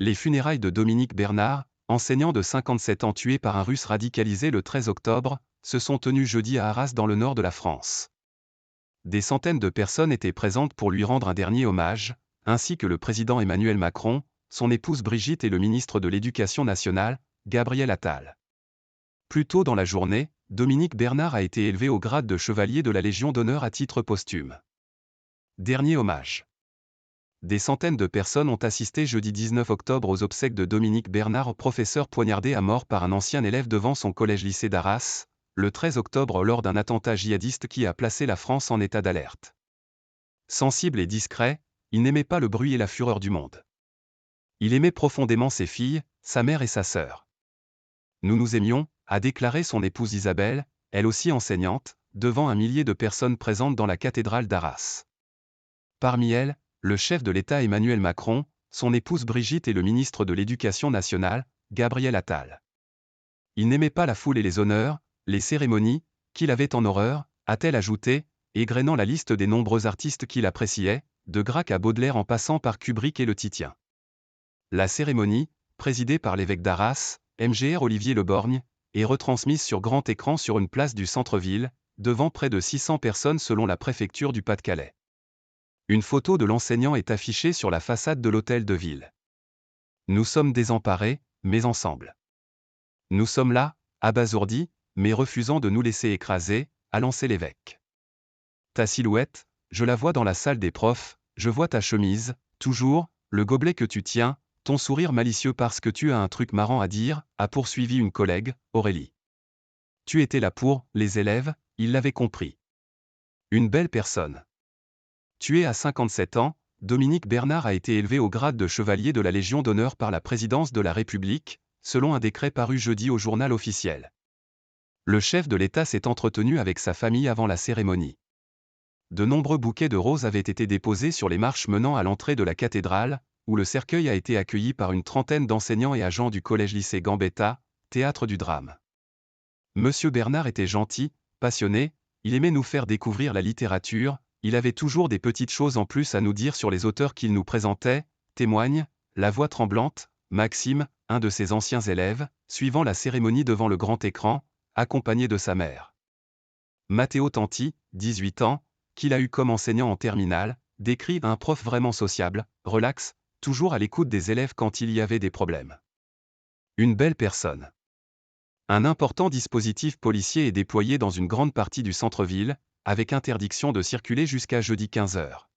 Les funérailles de Dominique Bernard, enseignant de 57 ans tué par un Russe radicalisé le 13 octobre, se sont tenues jeudi à Arras dans le nord de la France. Des centaines de personnes étaient présentes pour lui rendre un dernier hommage, ainsi que le président Emmanuel Macron, son épouse Brigitte et le ministre de l'Éducation nationale, Gabriel Attal. Plus tôt dans la journée, Dominique Bernard a été élevé au grade de chevalier de la Légion d'honneur à titre posthume. Dernier hommage. Des centaines de personnes ont assisté jeudi 19 octobre aux obsèques de Dominique Bernard, professeur poignardé à mort par un ancien élève devant son collège-lycée d'Arras, le 13 octobre lors d'un attentat djihadiste qui a placé la France en état d'alerte. Sensible et discret, il n'aimait pas le bruit et la fureur du monde. Il aimait profondément ses filles, sa mère et sa sœur. Nous nous aimions, a déclaré son épouse Isabelle, elle aussi enseignante, devant un millier de personnes présentes dans la cathédrale d'Arras. Parmi elles, le chef de l'État Emmanuel Macron, son épouse Brigitte et le ministre de l'Éducation nationale, Gabriel Attal. Il n'aimait pas la foule et les honneurs, les cérémonies, qu'il avait en horreur, a-t-elle ajouté, égrenant la liste des nombreux artistes qu'il appréciait, de Grac à Baudelaire en passant par Kubrick et le Titien. La cérémonie, présidée par l'évêque d'Arras, Mgr Olivier Le Borgne, est retransmise sur grand écran sur une place du centre-ville, devant près de 600 personnes selon la préfecture du Pas-de-Calais. Une photo de l'enseignant est affichée sur la façade de l'hôtel de ville. Nous sommes désemparés, mais ensemble. Nous sommes là, abasourdis, mais refusant de nous laisser écraser, a lancé l'évêque. Ta silhouette, je la vois dans la salle des profs, je vois ta chemise, toujours, le gobelet que tu tiens, ton sourire malicieux parce que tu as un truc marrant à dire, a poursuivi une collègue, Aurélie. Tu étais là pour les élèves, ils l'avaient compris. Une belle personne. Tué à 57 ans, Dominique Bernard a été élevé au grade de chevalier de la Légion d'honneur par la présidence de la République, selon un décret paru jeudi au journal officiel. Le chef de l'État s'est entretenu avec sa famille avant la cérémonie. De nombreux bouquets de roses avaient été déposés sur les marches menant à l'entrée de la cathédrale, où le cercueil a été accueilli par une trentaine d'enseignants et agents du collège-lycée Gambetta, théâtre du drame. Monsieur Bernard était gentil, passionné, il aimait nous faire découvrir la littérature, il avait toujours des petites choses en plus à nous dire sur les auteurs qu'il nous présentait, témoigne, la voix tremblante, Maxime, un de ses anciens élèves, suivant la cérémonie devant le grand écran, accompagné de sa mère. Matteo Tanti, 18 ans, qu'il a eu comme enseignant en terminale, décrit un prof vraiment sociable, relax, toujours à l'écoute des élèves quand il y avait des problèmes. Une belle personne. Un important dispositif policier est déployé dans une grande partie du centre-ville, avec interdiction de circuler jusqu'à jeudi 15h.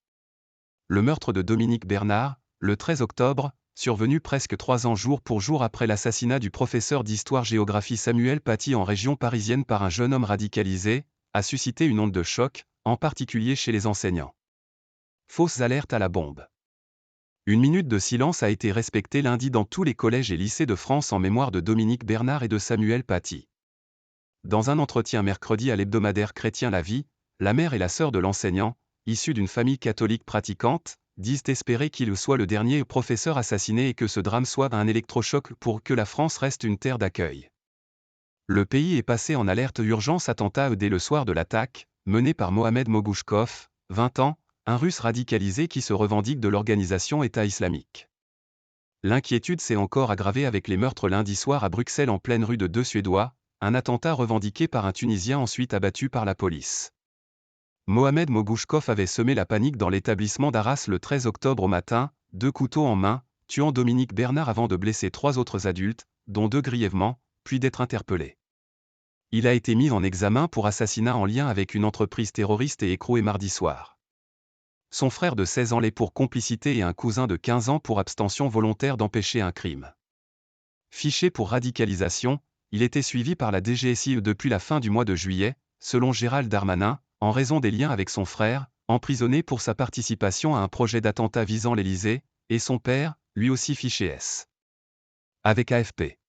Le meurtre de Dominique Bernard, le 13 octobre, survenu presque 3 ans jour pour jour après l'assassinat du professeur d'histoire-géographie Samuel Paty en région parisienne par un jeune homme radicalisé, a suscité une onde de choc, en particulier chez les enseignants. Fausses alertes à la bombe. Une minute de silence a été respectée lundi dans tous les collèges et lycées de France en mémoire de Dominique Bernard et de Samuel Paty. Dans un entretien mercredi à l'hebdomadaire Chrétien La Vie, la mère et la sœur de l'enseignant, issus d'une famille catholique pratiquante, disent espérer qu'il soit le dernier professeur assassiné et que ce drame soit un électrochoc pour que la France reste une terre d'accueil. Le pays est passé en alerte urgence attentat dès le soir de l'attaque, menée par Mohamed Mogouchkov, 20 ans, un Russe radicalisé qui se revendique de l'organisation État islamique. L'inquiétude s'est encore aggravée avec les meurtres lundi soir à Bruxelles en pleine rue de Deux Suédois, un attentat revendiqué par un Tunisien ensuite abattu par la police. Mohamed Mogouchkov avait semé la panique dans l'établissement d'Arras le 13 octobre au matin, 2 couteaux en main, tuant Dominique Bernard avant de blesser 3 autres adultes, dont 2 grièvement, puis d'être interpellé. Il a été mis en examen pour assassinat en lien avec une entreprise terroriste et écroué mardi soir. Son frère de 16 ans l'est pour complicité et un cousin de 15 ans pour abstention volontaire d'empêcher un crime. Fiché pour radicalisation, il était suivi par la DGSI depuis la fin du mois de juillet, selon Gérald Darmanin, en raison des liens avec son frère, emprisonné pour sa participation à un projet d'attentat visant l'Élysée, et son père, lui aussi fiché S. Avec AFP.